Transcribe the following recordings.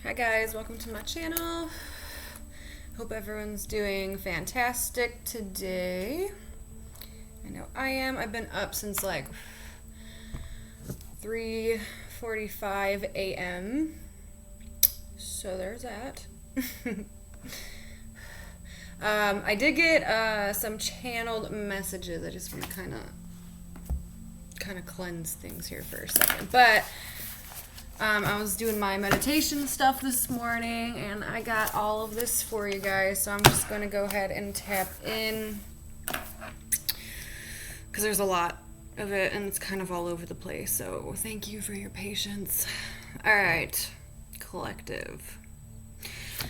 Hi guys, welcome to my channel. Hope everyone's doing fantastic today. I know I am. I've been up since like 3:45 a.m. So there's that. I did get some channeled messages. I just want to kind of cleanse things here for a second. But I was doing my meditation stuff this morning, and I got all of this for you guys. So I'm just going to go ahead and tap in because there's a lot of it, and it's kind of all over the place. So thank you for your patience. All right, collective.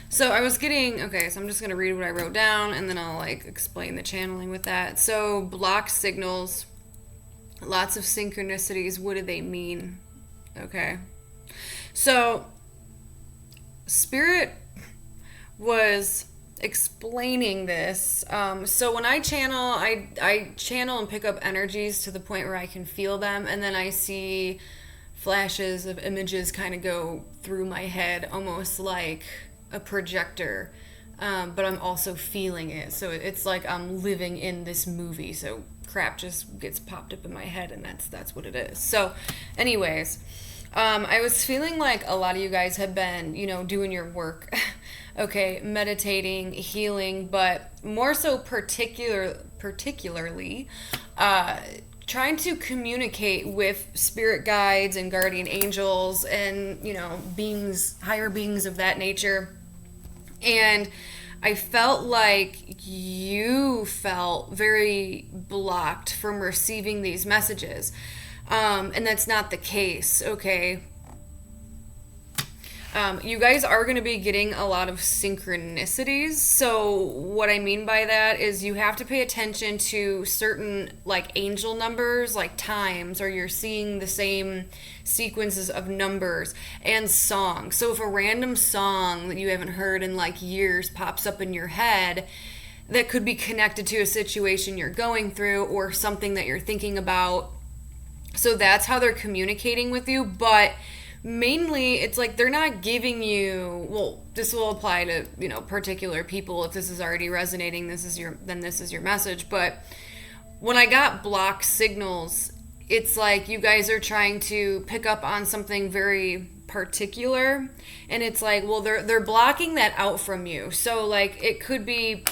So I was getting, okay, so I'm just going to read what I wrote down, and then I'll explain the channeling with that. So blocked signals, lots of synchronicities. What do they mean? Okay. So, Spirit was explaining this. So when I channel, I channel and pick up energies to the point where I can feel them, and then I see flashes of images kind of go through my head, almost like a projector. But I'm also feeling it. So it's like I'm living in this movie. So crap just gets popped up in my head, and that's what it is. So, anyways. I was feeling like a lot of you guys have been, doing your work, okay, meditating, healing, but more so particularly, trying to communicate with spirit guides and guardian angels and, beings, higher beings of that nature. And I felt like you felt very blocked from receiving these messages. And that's not the case, okay? You guys are going to be getting a lot of synchronicities. So what I mean by that is you have to pay attention to certain angel numbers, like times, or you're seeing the same sequences of numbers and songs. So if a random song that you haven't heard in years pops up in your head, that could be connected to a situation you're going through or something that you're thinking about. So that's how they're communicating with you, but mainly it's they're not giving you, well, this will apply to, particular people. If this is already resonating, this is your message. But when I got blocked signals, it's like you guys are trying to pick up on something very particular, and it's well, they're blocking that out from you. So it could be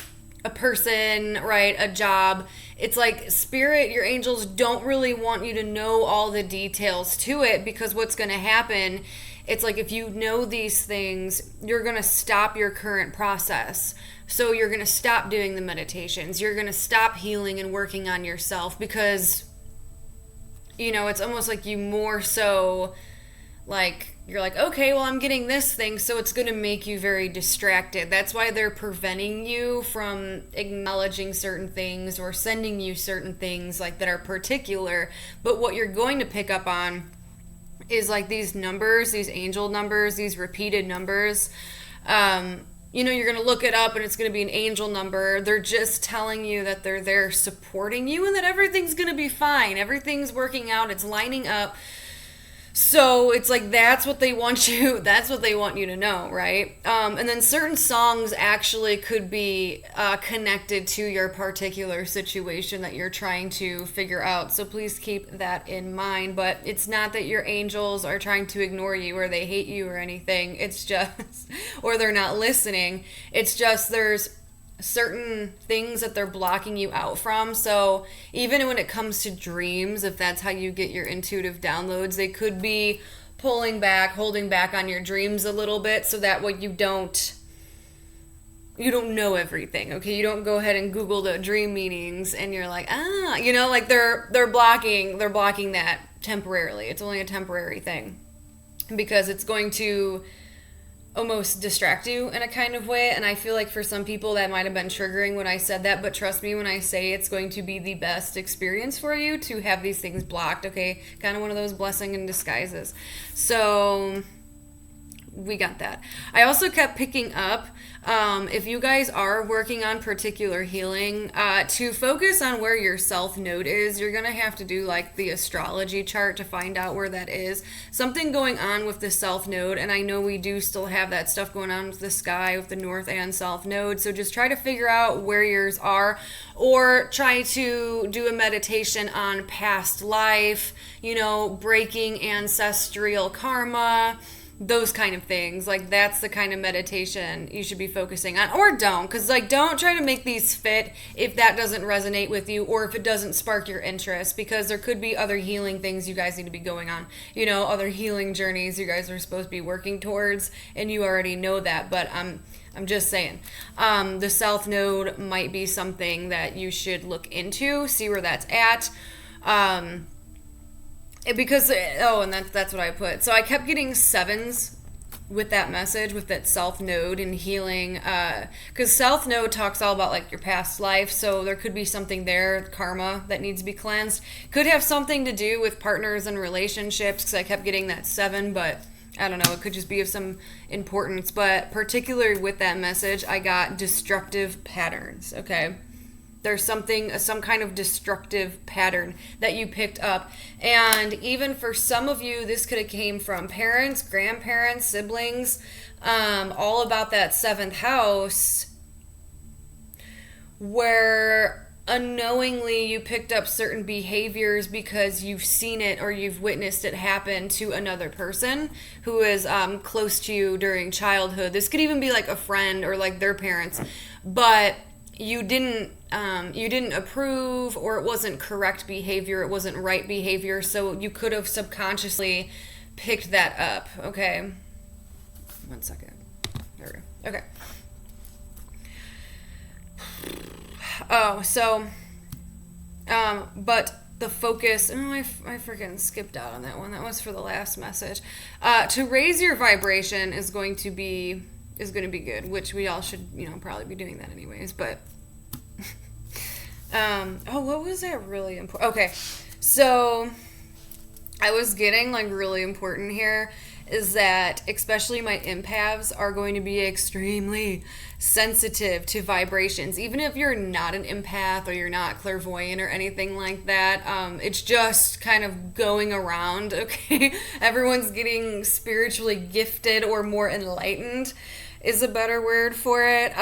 a person, right? A job. It's spirit, your angels don't really want you to know all the details to it, because what's going to happen, it's if you know these things, you're going to stop your current process. So you're going to stop doing the meditations. You're going to stop healing and working on yourself, because, it's almost you more so you're okay, well, I'm getting this thing, so it's going to make you very distracted. That's why they're preventing you from acknowledging certain things or sending you certain things that are particular. But what you're going to pick up on is these numbers, these angel numbers, these repeated numbers. You're going to look it up and it's going to be an angel number. They're just telling you that they're there supporting you and that everything's going to be fine. Everything's working out. It's lining up. So it's that's what they want you to know, right? And then certain songs actually could be connected to your particular situation that you're trying to figure out. So please keep that in mind. But it's not that your angels are trying to ignore you or they hate you or anything. It's just, or they're not listening. It's just there's certain things that they're blocking you out from. So even when it comes to dreams, if that's how you get your intuitive downloads, they could be holding back on your dreams a little bit, so that way you don't know everything. Okay, you don't go ahead and Google the dream meanings and you're they're blocking that temporarily. It's only a temporary thing, because it's going to almost distract you in a kind of way. And I feel for some people that might have been triggering when I said that, but trust me when I say it's going to be the best experience for you to have these things blocked, okay? Kind of one of those blessing in disguises. So we got that. I also kept picking up, if you guys are working on particular healing, to focus on where your South Node is. You're going to have to do like the astrology chart to find out where that is. Something going on with the South Node, and I know we do still have that stuff going on with the sky, with the North and South Node. So just try to figure out where yours are, or try to do a meditation on past life, breaking ancestral karma, those kind of things. Like, that's the kind of meditation you should be focusing on. Or don't, because don't try to make these fit if that doesn't resonate with you, or if it doesn't spark your interest, because there could be other healing things you guys need to be going on, other healing journeys you guys are supposed to be working towards, and you already know that. But I'm just saying, the South Node might be something that you should look into, see where that's at. And that's what I put. So I kept getting 7s with that message, with that South Node and healing, because South Node talks all about like your past life, so there could be something there, karma, that needs to be cleansed. Could have something to do with partners and relationships, because I kept getting that 7, but I don't know, it could just be of some importance. But particularly with that message, I got destructive patterns, okay? There's some kind of destructive pattern that you picked up. And even for some of you, this could have came from parents, grandparents, siblings, all about that 7th house, where unknowingly you picked up certain behaviors because you've seen it or you've witnessed it happen to another person who is close to you during childhood. This could even be like a friend or like their parents, but you didn't approve, or it wasn't correct behavior, it wasn't right behavior, so you could have subconsciously picked that up. Okay, 1 second. There we go. Okay. Oh, so but the focus, I freaking skipped out on that one. That was for the last message. To raise your vibration is going to be good, which we all should, probably be doing that anyways. But what was that really important? Okay, so I was getting like really important here is that especially my empaths are going to be extremely sensitive to vibrations. Even if you're not an empath or you're not clairvoyant or anything like that, it's just kind of going around, okay? Everyone's getting spiritually gifted or more enlightened is a better word for it.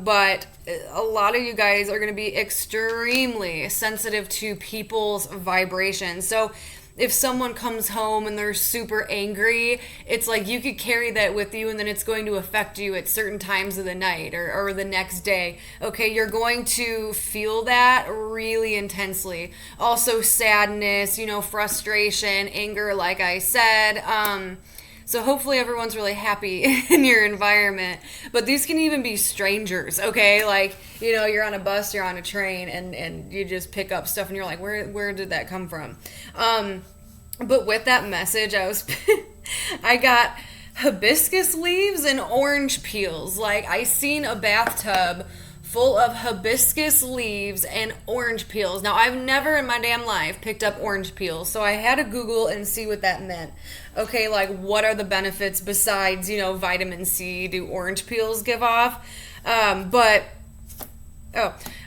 But a lot of you guys are going to be extremely sensitive to people's vibrations. So if someone comes home and they're super angry, it's like you could carry that with you, and then it's going to affect you at certain times of the night or the next day. Okay, you're going to feel that really intensely. Also sadness, frustration, anger, like I said. So hopefully everyone's really happy in your environment. But these can even be strangers, okay? Like, you're on a bus, you're on a train, and you just pick up stuff and you're like, where did that come from? But with that message, I got hibiscus leaves and orange peels. Like, I seen a bathtub full of hibiscus leaves and orange peels. Now, I've never in my damn life picked up orange peels, so I had to Google and see what that meant. Okay, like, what are the benefits besides, vitamin C do orange peels give off?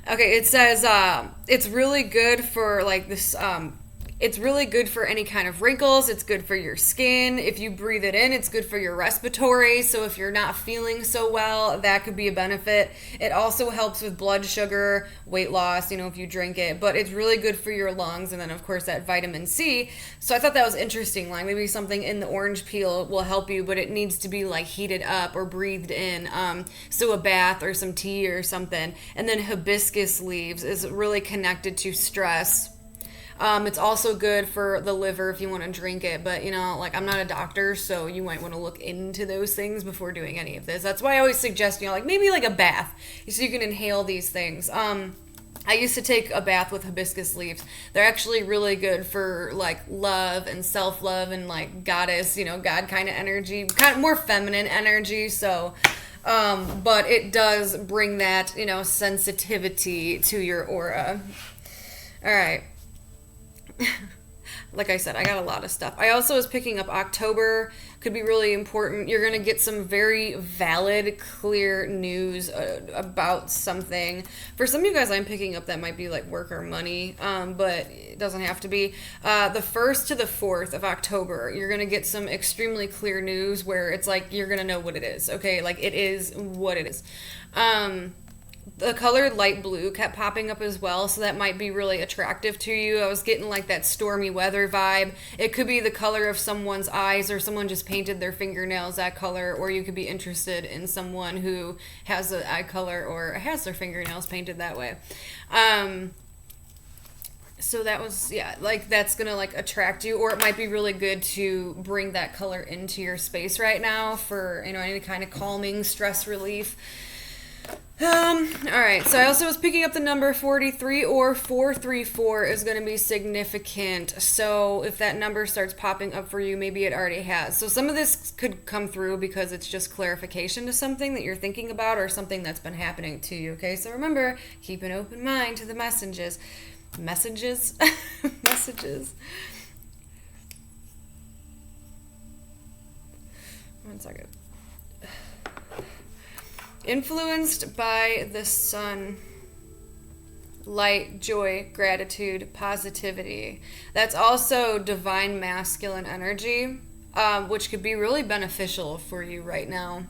It says it's really good for, like, this, it's really good for any kind of wrinkles. It's good for your skin. If you breathe it in, it's good for your respiratory. So if you're not feeling so well, that could be a benefit. It also helps with blood sugar, weight loss, if you drink it. But it's really good for your lungs. And then, of course, that vitamin C. So I thought that was interesting. Like, maybe something in the orange peel will help you, but it needs to be, like, heated up or breathed in. So a bath or some tea or something. And then hibiscus leaves is really connected to stress. It's also good for the liver if you want to drink it, but I'm not a doctor, so you might want to look into those things before doing any of this. That's why I always suggest, maybe like a bath, so you can inhale these things. I used to take a bath with hibiscus leaves. They're actually really good for like love and self-love and like goddess, God kind of energy, kind of more feminine energy. So, but it does bring that, sensitivity to your aura. All right. Like I said, I got a lot of stuff. I also was picking up October could be really important. You're going to get some very valid, clear news about something. For some of you guys, I'm picking up that might be like work or money, but it doesn't have to be. The 1st to the 4th of October, you're going to get some extremely clear news where it's like you're going to know what it is, okay? Like it is what it is. The color light blue kept popping up as well, so that might be really attractive to you. I was getting like that stormy weather vibe. It could be the color of someone's eyes, or someone just painted their fingernails that color, or you could be interested in someone who has an eye color or has their fingernails painted that way. So that was, yeah, like that's gonna like attract you, or it might be really good to bring that color into your space right now for, you know, any kind of calming, stress relief. Alright, so I also was picking up the number 43 or 434 is going to be significant. So if that number starts popping up for you, maybe it already has. So some of this could come through because it's just clarification to something that you're thinking about or something that's been happening to you, okay? So remember, keep an open mind to the messages. Messages? Messages. One second. Influenced by the sun, light, joy, gratitude, positivity. That's also divine masculine energy, which could be really beneficial for you right now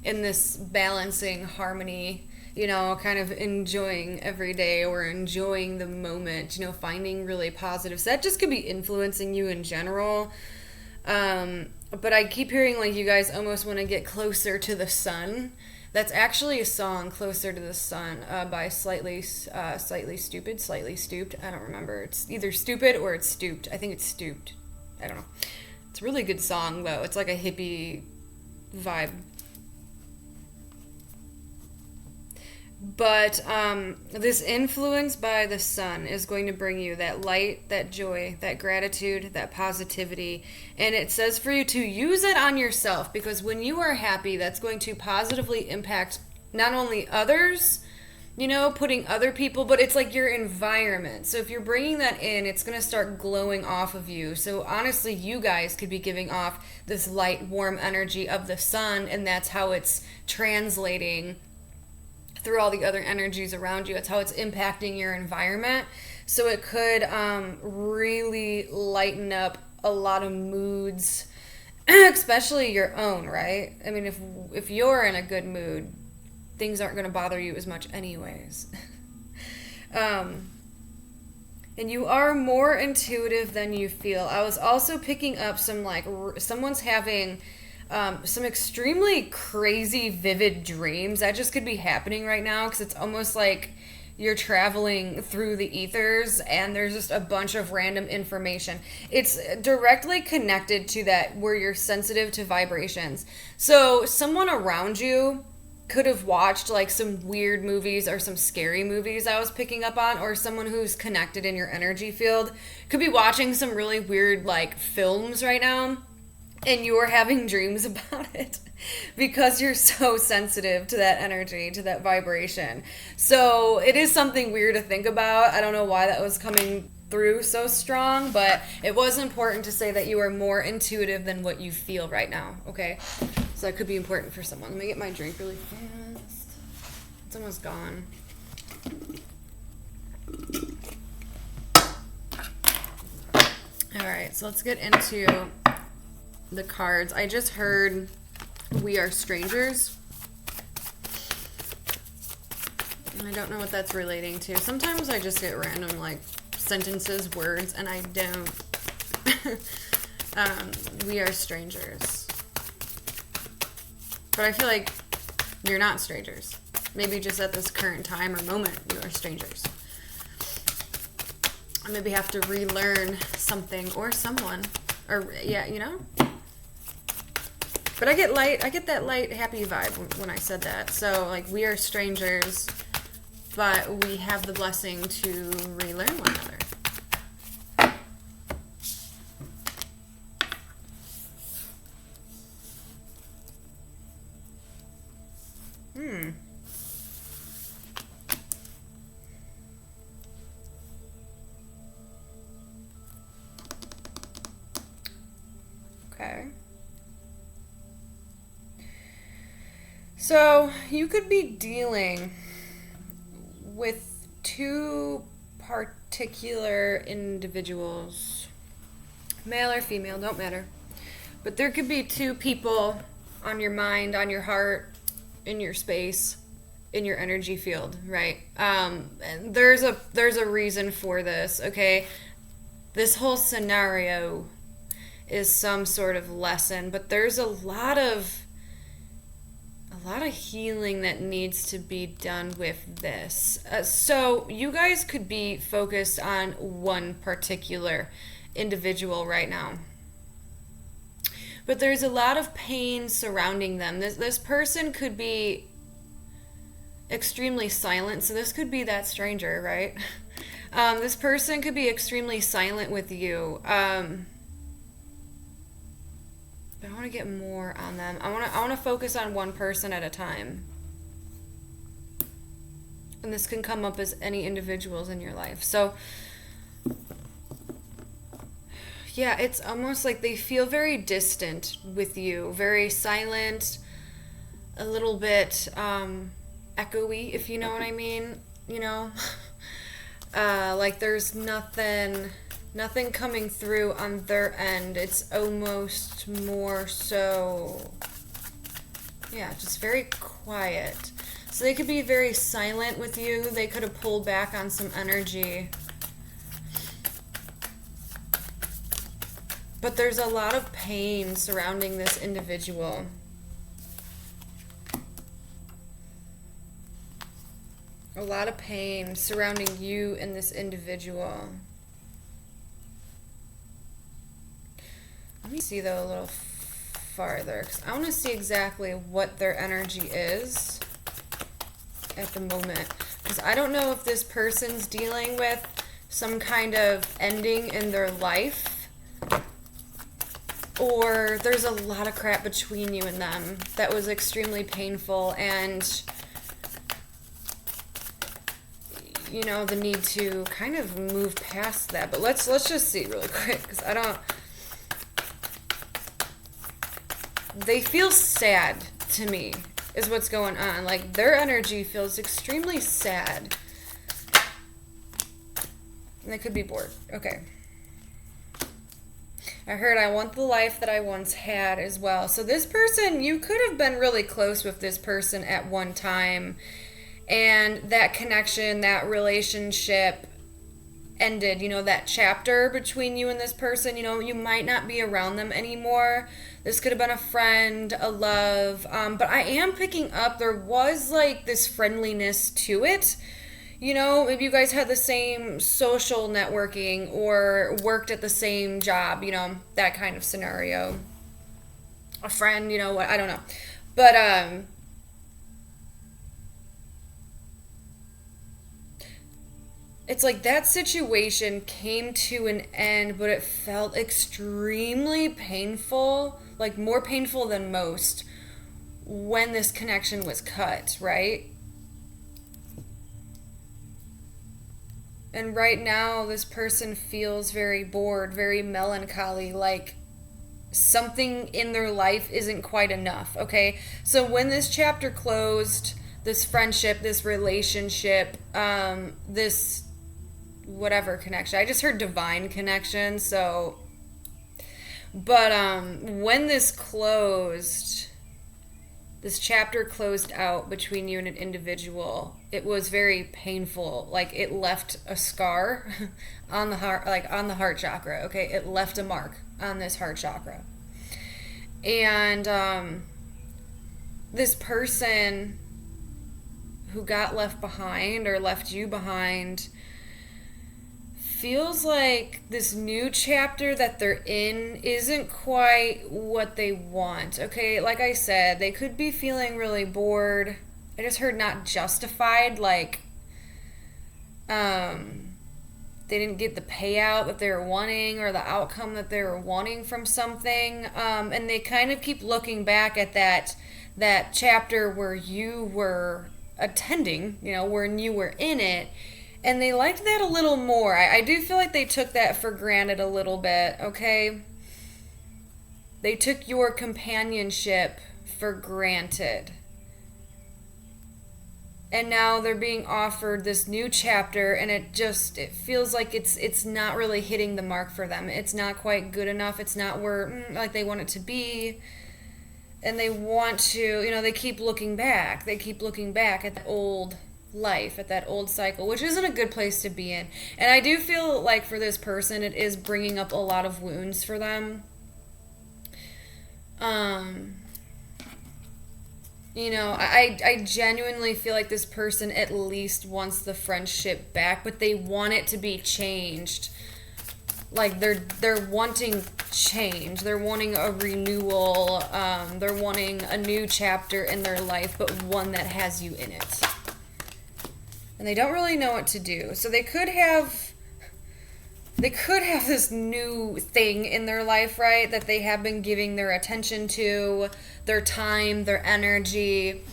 in this balancing harmony, you know, kind of enjoying every day or enjoying the moment, you know, finding really positive. So that just could be influencing you in general. But I keep hearing like you guys almost want to get closer to the sun. That's actually a song, Closer to the Sun, by Slightly Stooped. I don't remember. It's either Stupid or it's Stooped. I think it's Stooped. I don't know. It's a really good song, though. It's like a hippie vibe. But this influence by the sun is going to bring you that light, that joy, that gratitude, that positivity. And it says for you to use it on yourself, because when you are happy, that's going to positively impact not only others, you know, putting other people, but it's like your environment. So if you're bringing that in, it's going to start glowing off of you. So honestly, you guys could be giving off this light, warm energy of the sun, and that's how it's translating through all the other energies around you. It's how it's impacting your environment. So it could really lighten up a lot of moods, especially your own, right? I mean, if you're in a good mood, things aren't going to bother you as much anyways. And you are more intuitive than you feel. I was also picking up some, like, someone's having some extremely crazy, vivid dreams. That just could be happening right now because it's almost like you're traveling through the ethers and there's just a bunch of random information. It's directly connected to that where you're sensitive to vibrations. So someone around you could have watched like some weird movies or some scary movies I was picking up on, or someone who's connected in your energy field could be watching some really weird like films right now. And you're having dreams about it because you're so sensitive to that energy, to that vibration. So it is something weird to think about. I don't know why that was coming through so strong, but it was important to say that you are more intuitive than what you feel right now, okay? So that could be important for someone. Let me get my drink really fast. It's almost gone. All right, so let's get into the cards. I just heard We Are Strangers. And I don't know what that's relating to. Sometimes I just get random like sentences, words, and I don't. We are strangers. But I feel like you're not strangers. Maybe just at this current time or moment, you are strangers. I maybe have to relearn something or someone. Or, yeah, you know? But I get that light, happy vibe when I said that. So, like, we are strangers, but we have the blessing to relearn one another. Okay. So you could be dealing with two particular individuals, male or female, don't matter. But there could be two people on your mind, on your heart, in your space, in your energy field, right? And there's a reason for this, okay? This whole scenario is some sort of lesson, but there's a lot of healing that needs to be done with this. So you guys could be focused on one particular individual right now. But there's a lot of pain surrounding them. This person could be extremely silent. So this could be that stranger, right? This person could be extremely silent with you. But I want to get more on them. I want to focus on one person at a time. And this can come up as any individuals in your life. So yeah, it's almost like they feel very distant with you, very silent, a little bit echoey, if you know what I mean, you know? Like there's nothing coming through on their end. It's almost more so, yeah, just very quiet. So they could be very silent with you. They could have pulled back on some energy. But there's a lot of pain surrounding this individual. A lot of pain surrounding you and this individual. Let me see though a little farther, because I want to see exactly what their energy is at the moment. Because I don't know if this person's dealing with some kind of ending in their life, or there's a lot of crap between you and them that was extremely painful, and you know, the need to kind of move past that. But let's just see really quick, because they feel sad to me is what's going on. Like their energy feels extremely sad, and they could be bored. Okay, I heard I want the life that I once had as well. So this person, you could have been really close with this person at one time, and that connection, that relationship ended, you know, that chapter between you and this person, you know, you might not be around them anymore. This could have been a friend, a love, but I am picking up there was like this friendliness to it. You know, maybe you guys had the same social networking or worked at the same job, you know, that kind of scenario. A friend, you know what, I don't know. But it's like that situation came to an end, but it felt extremely painful, like more painful than most, when this connection was cut, right? And right now, this person feels very bored, very melancholy, like something in their life isn't quite enough, okay? So when this chapter closed, this friendship, this relationship, this whatever connection. I just heard divine connection, so but when this closed, this chapter closed out between you and an individual, it was very painful. Like it left a scar on the heart, like on the heart chakra, okay? It left a mark on this heart chakra. And this person who got left behind or left you behind feels like this new chapter that they're in isn't quite what they want, okay? Like I said, they could be feeling really bored. I just heard not justified, like they didn't get the payout that they were wanting or the outcome that they were wanting from something, and they kind of keep looking back at that chapter where you were attending, you know, when you were in it. And they liked that a little more. I do feel like they took that for granted a little bit, okay? They took your companionship for granted. and now they're being offered this new chapter, and it feels like it's not really hitting the mark for them. It's not quite good enough. It's not where like they want it to be, and they want to, they keep looking back. They keep looking back at the old life, at that old cycle, which isn't a good place to be in. And I do feel like for this person, it is bringing up a lot of wounds for them. I genuinely feel like this person at least wants the friendship back, but they want it to be changed. Like they're wanting change. They're wanting a renewal. They're wanting a new chapter in their life, but one that has you in it. And they don't really know what to do. So they could have this new thing in their life, right? That they have been giving their attention to, their time, their energy.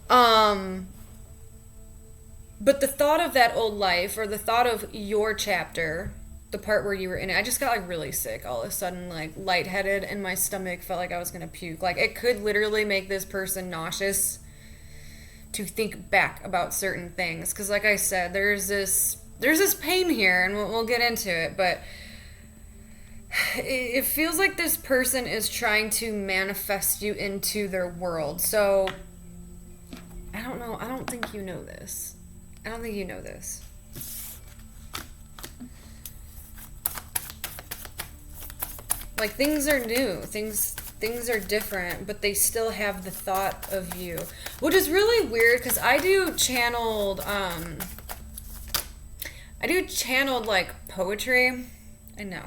But the thought of that old life, or the thought of your chapter, the part where you were in it, I just got like really sick all of a sudden, like lightheaded, and my stomach felt like I was gonna puke. Like it could literally make this person nauseous to think back about certain things. Because like I said, there's this pain here, and we'll get into it, but it feels like this person is trying to manifest you into their world. So I don't know. I don't think you know this. I don't think you know this. Like things are new. Things are different, but they still have the thought of you, which is really weird because I do channeled like poetry. I know.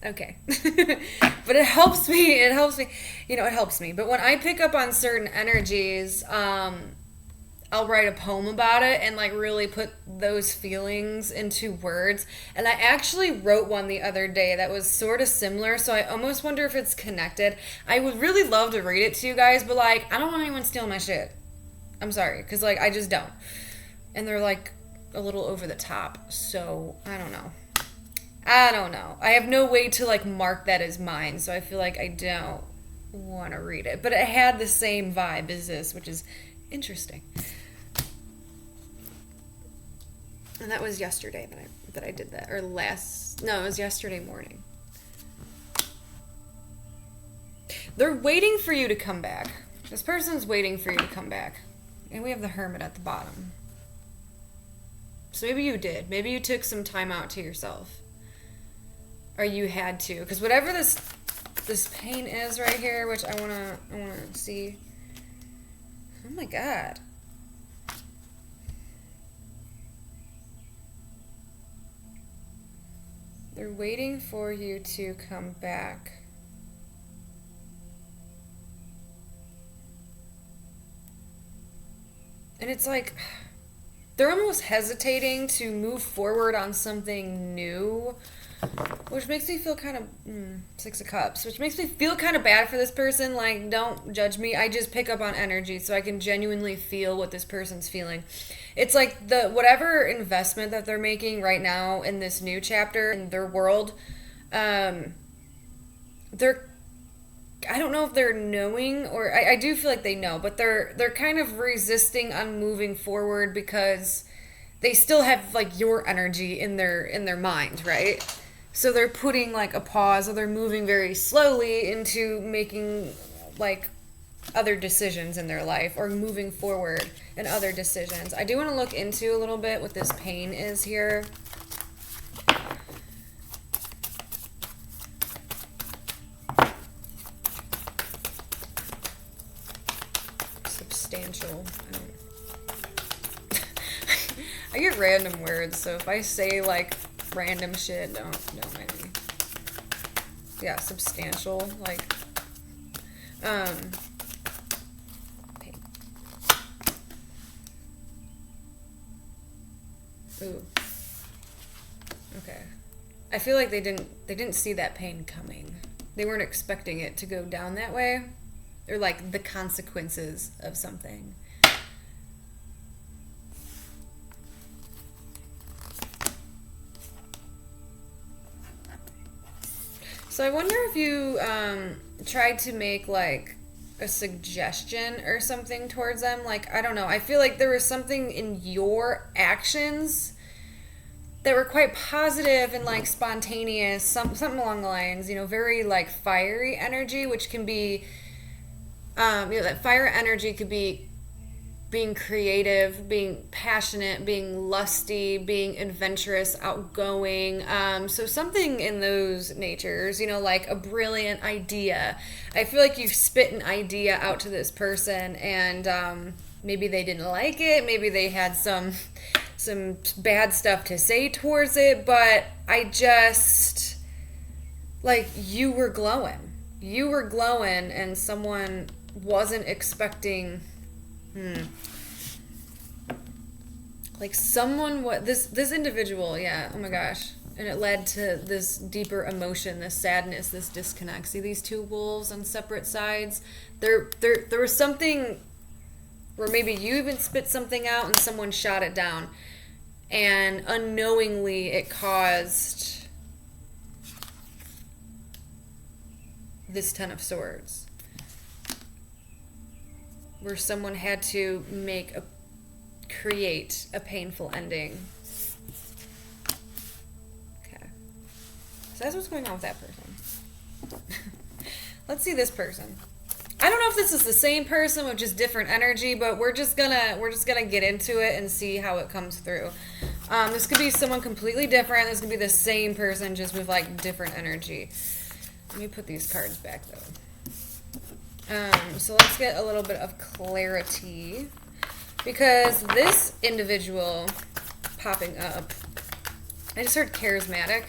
Okay. But it helps me. It helps me. But when I pick up on certain energies, I'll write a poem about it and like really put those feelings into words. And I actually wrote one the other day that was sort of similar, so I almost wonder if it's connected. I would really love to read it to you guys, but like I don't want anyone stealing my shit. I'm sorry, because like I just don't. And they're like a little over the top, so I don't know. I have no way to like mark that as mine, so I feel like I don't want to read it. But it had the same vibe as this, which is interesting. And that was yesterday that I did that, or it was yesterday morning. They're waiting for you to come back. This person's waiting for you to come back. And we have the Hermit at the bottom. So maybe you did. Maybe you took some time out to yourself. Or you had to. Because whatever this pain is right here, which I wanna see. Oh my God. They're waiting for you to come back. And it's like they're almost hesitating to move forward on something new, which makes me feel kind of Six of Cups, which makes me feel kind of bad for this person. Like, don't judge me. I just pick up on energy, so I can genuinely feel what this person's feeling. It's like whatever investment that they're making right now in this new chapter in their world, I don't know if they're knowing, or I do feel like they know, but they're kind of resisting on moving forward because they still have like your energy in their mind, right? So they're putting like a pause, or they're moving very slowly into making like other decisions in their life, or moving forward in other decisions. I do want to look into a little bit what this pain is here. Substantial. I get random words, so if I say like random shit, don't mind me. Yeah, substantial, like pain. Ooh. Okay. I feel like they didn't see that pain coming. They weren't expecting it to go down that way, or like the consequences of something. So I wonder if you tried to make like a suggestion or something towards them. Like, I don't know. I feel like there was something in your actions that were quite positive and like spontaneous, something along the lines, very like fiery energy, which can be, that fire energy could be being creative, being passionate, being lusty, being adventurous, outgoing. So something in those natures, like a brilliant idea. I feel like you've spit an idea out to this person, and maybe they didn't like it. Maybe they had some bad stuff to say towards it, but I just, like, you were glowing. You were glowing, and someone wasn't expecting... Like someone, this individual, yeah, oh my gosh. And it led to this deeper emotion, this sadness, this disconnect. See these two wolves on separate sides? There was something where maybe you even spit something out and someone shot it down. And unknowingly it caused this Ten of Swords. Where someone had to create a painful ending. Okay. So that's what's going on with that person. Let's see this person. I don't know if this is the same person with just different energy, but we're just gonna get into it and see how it comes through. This could be someone completely different. This could be the same person just with like different energy. Let me put these cards back though. So let's get a little bit of clarity, because this individual popping up, I just heard charismatic.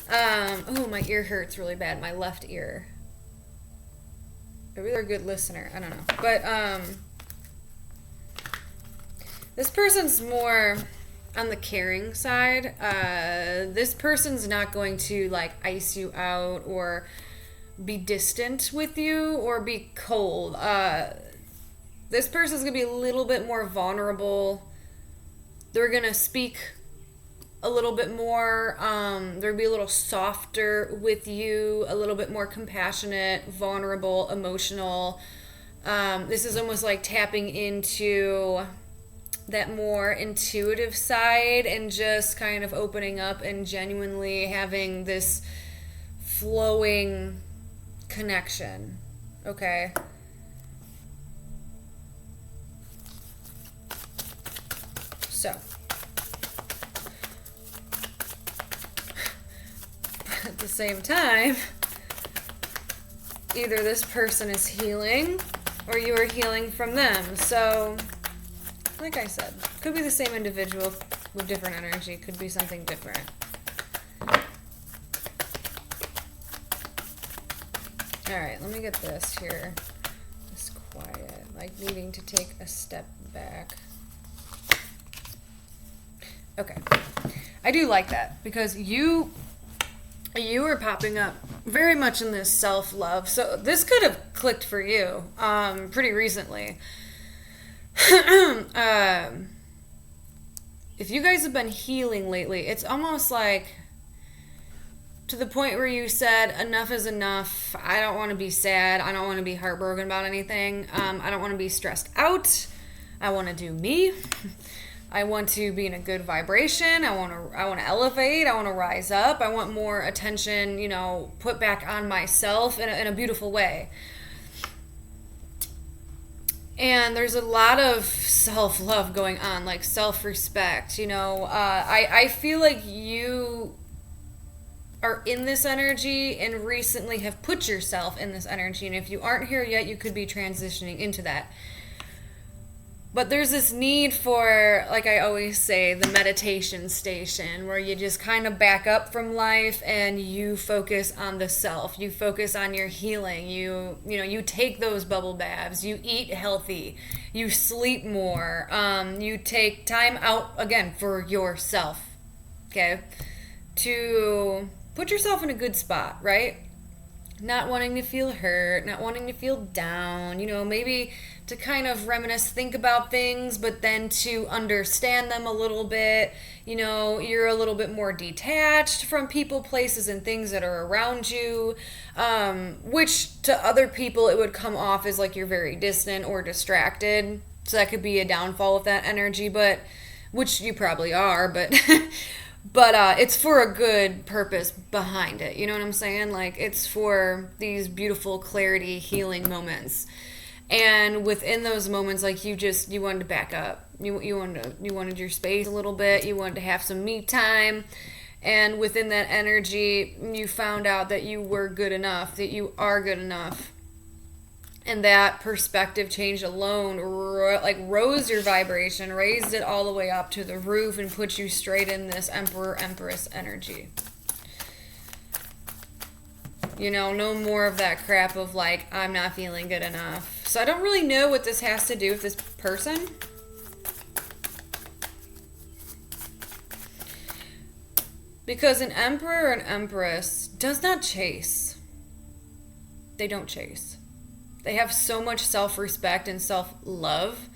Oh, my ear hurts really bad, my left ear. Maybe they're a good listener, I don't know. But this person's more on the caring side. This person's not going to like ice you out or be distant with you or be cold. This person's gonna be a little bit more vulnerable. They're gonna speak a little bit more. They're gonna be a little softer with you, a little bit more compassionate, vulnerable, emotional. This is almost like tapping into that more intuitive side and just kind of opening up and genuinely having this flowing connection. Okay. So, at the same time, either this person is healing or you are healing from them. So, like I said, could be the same individual with different energy, could be something different. Alright, let me get this here. Just quiet. Like needing to take a step back. Okay. I do like that because you are popping up very much in this self-love. So this could have clicked for you pretty recently. If you guys have been healing lately, it's almost like to the point where you said, enough is enough. I don't want to be sad. I don't want to be heartbroken about anything. I don't want to be stressed out. I want to do me. I want to be in a good vibration. I want to elevate. I want to rise up. I want more attention, put back on myself in a beautiful way. And there's a lot of self-love going on, like self-respect. I feel like you are in this energy and recently have put yourself in this energy. And if you aren't here yet, you could be transitioning into that. But there's this need for, like I always say, the meditation station where you just kind of back up from life and you focus on the self. You focus on your healing. You take those bubble baths. You eat healthy. You sleep more. You take time out, again, for yourself. Okay? To put yourself in a good spot, right? not wanting to feel hurt, not wanting to feel down, maybe to kind of reminisce, think about things, but then to understand them a little bit. You're a little bit more detached from people, places, and things that are around you, which to other people it would come off as like you're very distant or distracted. So that could be a downfall of that energy, but which you probably are, but but it's for a good purpose behind it. You know what I'm saying? Like, it's for these beautiful clarity, healing moments. And within those moments, like, you wanted to back up. You wanted your space a little bit. You wanted to have some me time. And within that energy, you found out that you were good enough, that you are good enough. And that perspective change alone rose your vibration, raised it all the way up to the roof, and put you straight in this Emperor, Empress energy. No more of that crap of like, I'm not feeling good enough. So I don't really know what this has to do with this person. Because an Emperor and Empress does not chase. They don't chase. They have so much self-respect and self-love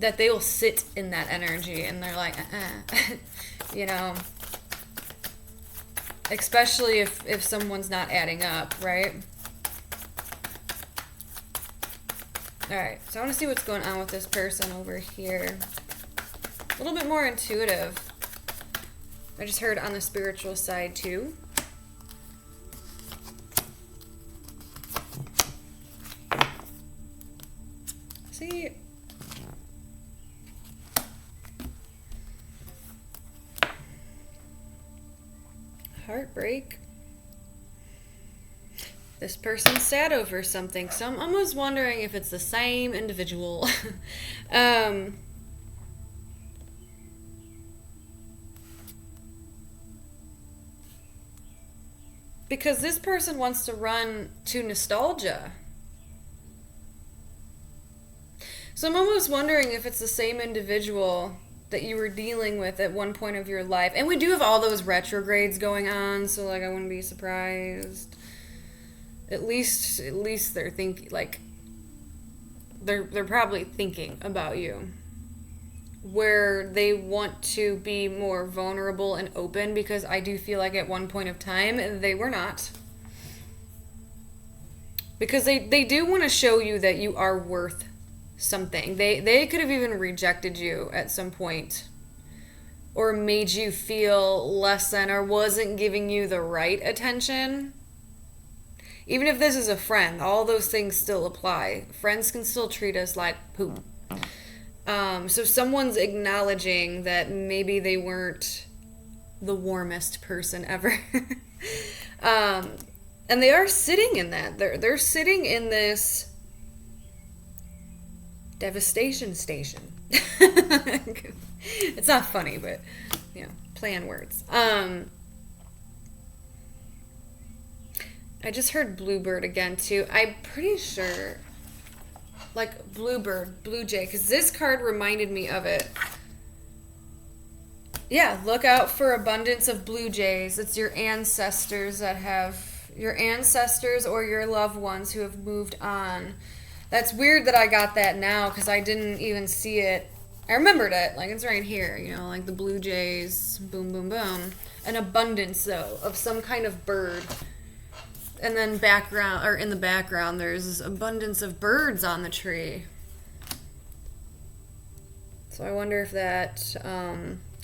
that they will sit in that energy, and they're like, especially if someone's not adding up, right? All right, so I want to see what's going on with this person over here. A little bit more intuitive. I just heard on the spiritual side too. See, heartbreak. This person's sad over something, so I'm almost wondering if it's the same individual. Because this person wants to run to nostalgia. So I'm almost wondering if it's the same individual that you were dealing with at one point of your life. And we do have all those retrogrades going on, so like I wouldn't be surprised. At least they're thinking, like, they're probably thinking about you, where they want to be more vulnerable and open, because I do feel like at one point of time they were not. Because they do want to show you that you are worth something. They could have even rejected you at some point, or made you feel less than, or wasn't giving you the right attention. Even if this is a friend, all those things still apply. Friends can still treat us like poop. So someone's acknowledging that maybe they weren't the warmest person ever. And they are sitting in that. They're sitting in this devastation station. It's not funny, but play on words. I just heard bluebird again too. I'm pretty sure, like bluebird, blue jay, because this card reminded me of it. Yeah, look out for abundance of blue jays. It's your ancestors or your loved ones who have moved on. That's weird that I got that now, because I didn't even see it. I remembered it, like it's right here, like the blue jays, boom, boom, boom. An abundance, though, of some kind of bird. And then in the background, there's abundance of birds on the tree. So I wonder if that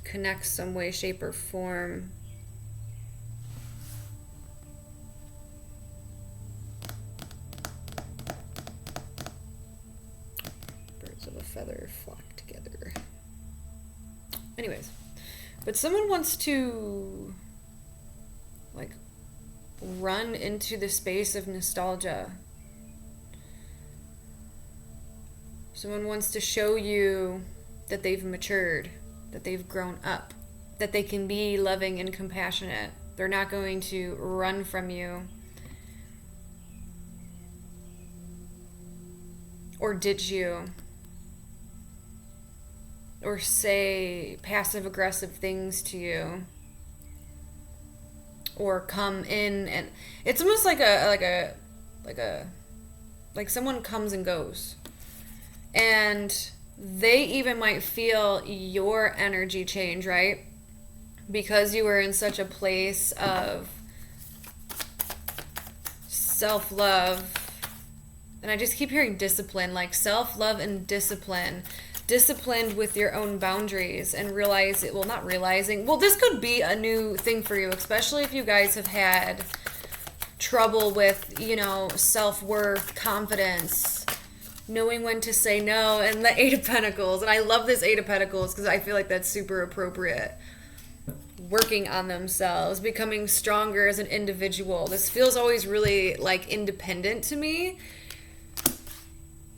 connects some way, shape, or form. Birds of a feather flock together. Anyways, but someone wants to, like, run into the space of nostalgia. Someone wants to show you that they've matured, that they've grown up, that they can be loving and compassionate. They're not going to run from you or ditch you or say passive-aggressive things to you, or come in, and it's almost like a like someone comes and goes, and they even might feel your energy change, right? Because you were in such a place of self-love. And I just keep hearing discipline, like self-love and discipline. Disciplined with your own boundaries and realize it, well, not realizing, well, this could be a new thing for you, especially if you guys have had trouble with, self-worth, confidence, knowing when to say no, and the Eight of Pentacles. And I love this Eight of Pentacles because I feel like that's super appropriate. Working on themselves, becoming stronger as an individual. This feels always really like independent to me.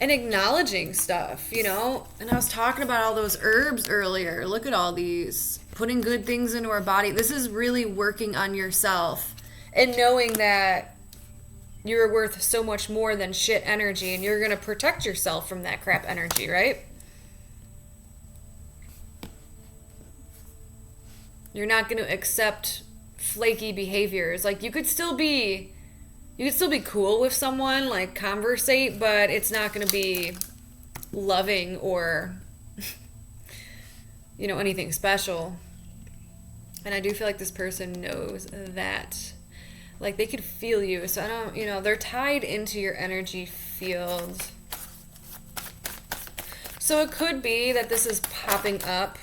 And acknowledging stuff, And I was talking about all those herbs earlier. Look at all these. Putting good things into our body. This is really working on yourself. And knowing that you're worth so much more than shit energy. And you're going to protect yourself from that crap energy, right? You're not going to accept flaky behaviors. Like, you could still be cool with someone, like conversate, but it's not going to be loving or, anything special. And I do feel like this person knows that. Like, they could feel you. So I don't, they're tied into your energy field. So it could be that this is popping up,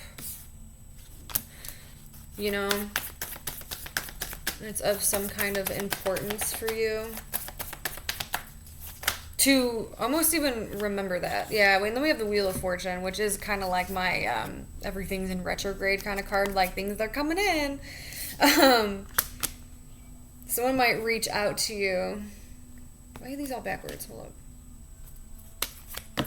it's of some kind of importance for you to almost even remember that. Yeah, then we have the Wheel of Fortune, which is kind of like my everything's in retrograde kind of card, like things are coming in. Someone might reach out to you. Why are these all backwards? Hold up.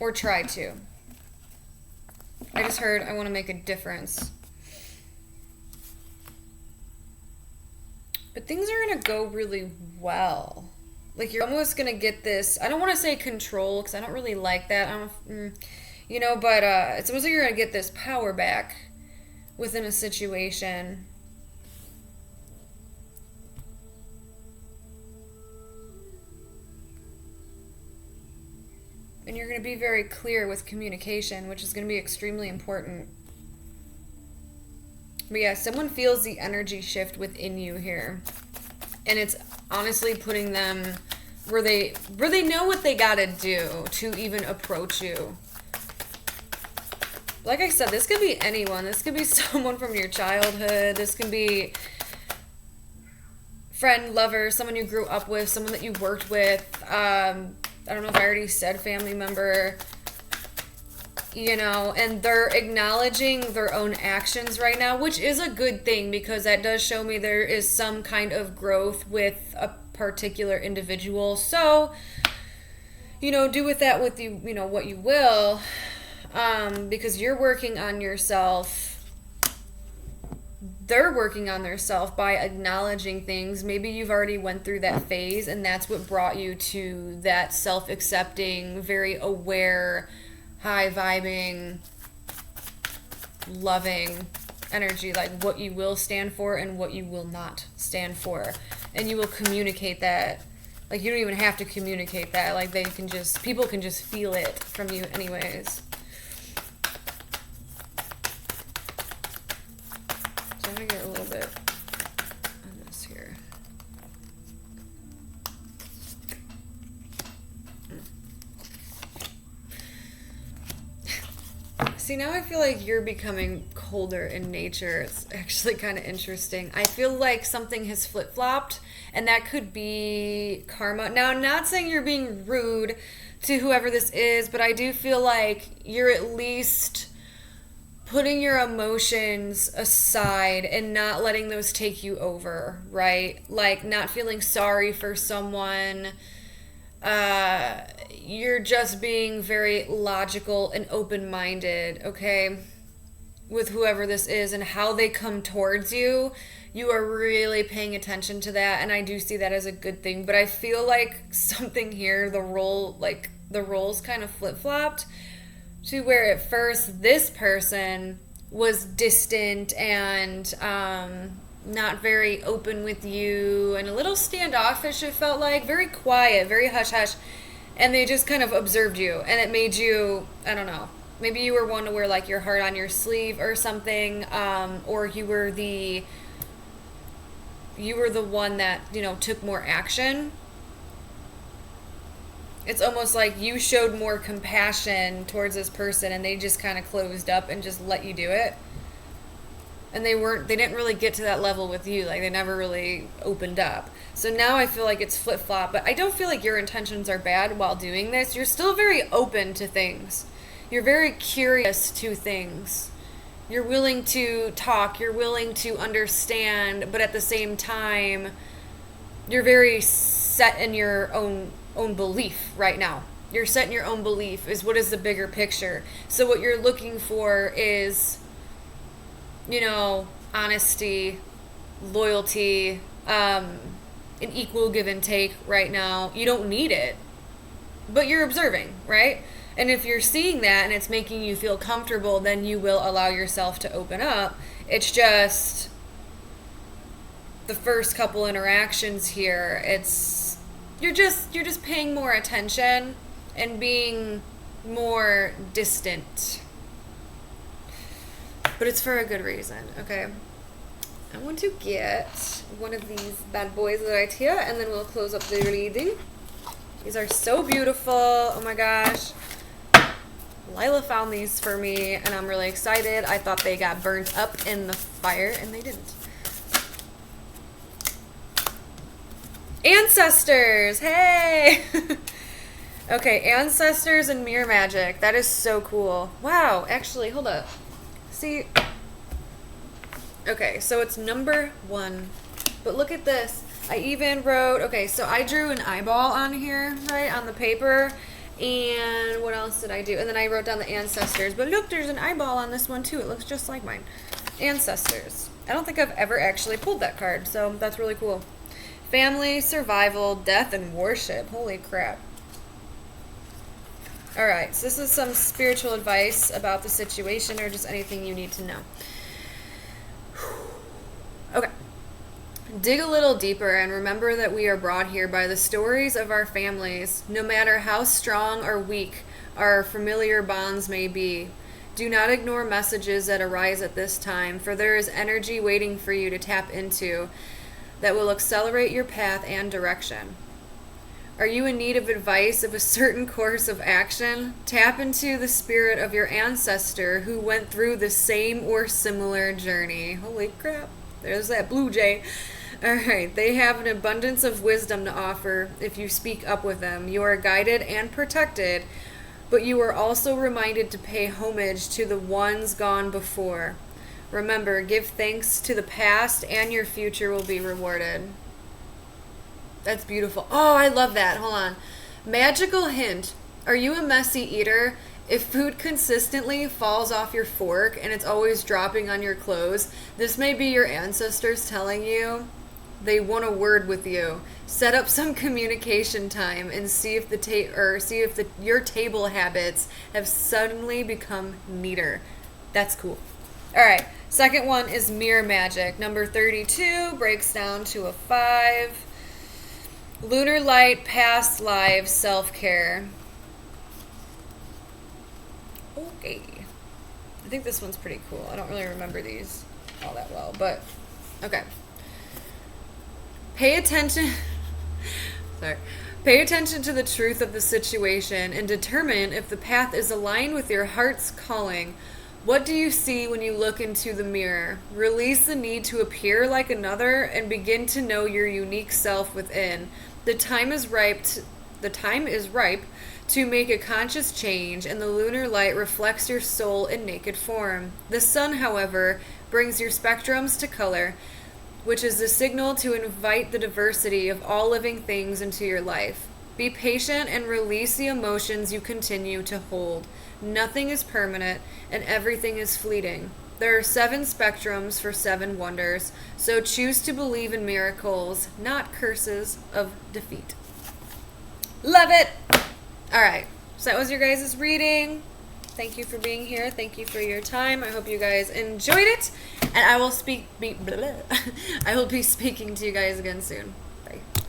Or try to. I just heard I want to make a difference. But things are going to go really well. Like, you're almost going to get this, I don't want to say control, because I don't really like that. But it's almost like you're going to get this power back within a situation. And you're going to be very clear with communication, which is going to be extremely important. But yeah, someone feels the energy shift within you here. And it's honestly putting them where they know what they got to do to even approach you. Like I said, this could be anyone. This could be someone from your childhood. This can be friend, lover, someone you grew up with, someone that you worked with. I don't know if I already said family member, and they're acknowledging their own actions right now, which is a good thing because that does show me there is some kind of growth with a particular individual. So, do with that with you, what you will, because you're working on yourself. They're working on their self by acknowledging things. Maybe you've already went through that phase and that's what brought you to that self-accepting, very aware, high-vibing, loving energy, like what you will stand for and what you will not stand for. And you will communicate that. Like, you don't even have to communicate that. Like, people can just feel it from you anyways. I'm going to get a little bit on this here. See, now I feel like you're becoming colder in nature. It's actually kind of interesting. I feel like something has flip-flopped, and that could be karma. Now, I'm not saying you're being rude to whoever this is, but I do feel like you're at least putting your emotions aside and not letting those take you over, right? Like, not feeling sorry for someone. You're just being very logical and open-minded, okay? With whoever this is and how they come towards you. You are really paying attention to that, and I do see that as a good thing. But I feel like something here, the roles kind of flip-flopped to where at first this person was distant and not very open with you and a little standoffish, it felt like. Very quiet, very hush hush. And they just kind of observed you. And it made you, I don't know, maybe you were one to wear like your heart on your sleeve or something. Or you were the one that, took more action. It's almost like you showed more compassion towards this person and they just kind of closed up and just let you do it. And they didn't really get to that level with you. Like, they never really opened up. So now I feel like it's flip-flop, but I don't feel like your intentions are bad while doing this. You're still very open to things. You're very curious to things. You're willing to talk, you're willing to understand, but at the same time, you're very set in your own belief right now. You're set in your own belief is what is the bigger picture. So what you're looking for is, honesty, loyalty, an equal give and take right now. You don't need it, but you're observing, right? And if you're seeing that and it's making you feel comfortable, then you will allow yourself to open up. It's just the first couple interactions here, you're just paying more attention and being more distant. But it's for a good reason, okay? I want to get one of these bad boys right here, and then we'll close up the reading. These are so beautiful. Oh my gosh. Lila found these for me, and I'm really excited. I thought they got burnt up in the fire, and they didn't. Ancestors! Hey! Okay, Ancestors and Mirror Magic. That is so cool. Wow, actually, hold up. See? Okay, so it's number 1. But look at this. I even wrote, okay, so I drew an eyeball on here, right, on the paper. And what else did I do? And then I wrote down the ancestors. But look, there's an eyeball on this one too. It looks just like mine. Ancestors. I don't think I've ever actually pulled that card, so that's really cool. Family, survival, death, and worship. Holy crap. Alright, so this is some spiritual advice about the situation or just anything you need to know. Okay. Dig a little deeper and remember that we are brought here by the stories of our families, no matter how strong or weak our familiar bonds may be. Do not ignore messages that arise at this time, for there is energy waiting for you to tap into that will accelerate your path and direction. Are you in need of advice of a certain course of action? Tap into the spirit of your ancestor who went through the same or similar journey. Holy crap. There's that blue jay. Alright, they have an abundance of wisdom to offer if you speak up with them. You are guided and protected, but you are also reminded to pay homage to the ones gone before. Remember, give thanks to the past and your future will be rewarded. That's beautiful. Oh, I love that. Hold on. Magical hint. Are you a messy eater? If food consistently falls off your fork and it's always dropping on your clothes, this may be your ancestors telling you they want a word with you. Set up some communication time and see if your table habits have suddenly become neater. That's cool. All right. Second one is Mirror Magic. Number 32 breaks down to a 5. Lunar Light, Past Lives, Self-Care. Okay. I think this one's pretty cool. I don't really remember these all that well, but okay. Pay attention. Sorry. Pay attention to the truth of the situation and determine if the path is aligned with your heart's calling. What do you see when you look into the mirror? Release the need to appear like another and begin to know your unique self within. The time is ripe to make a conscious change, and the lunar light reflects your soul in naked form. The sun, however, brings your spectrums to color, which is the signal to invite the diversity of all living things into your life. Be patient and release the emotions you continue to hold. Nothing is permanent, and everything is fleeting. There are 7 spectrums for 7 wonders, so choose to believe in miracles, not curses of defeat. Love it! Alright, so that was your guys' reading. thank you for being here. Thank you for your time. I hope you guys enjoyed it, and I will I will be speaking to you guys again soon.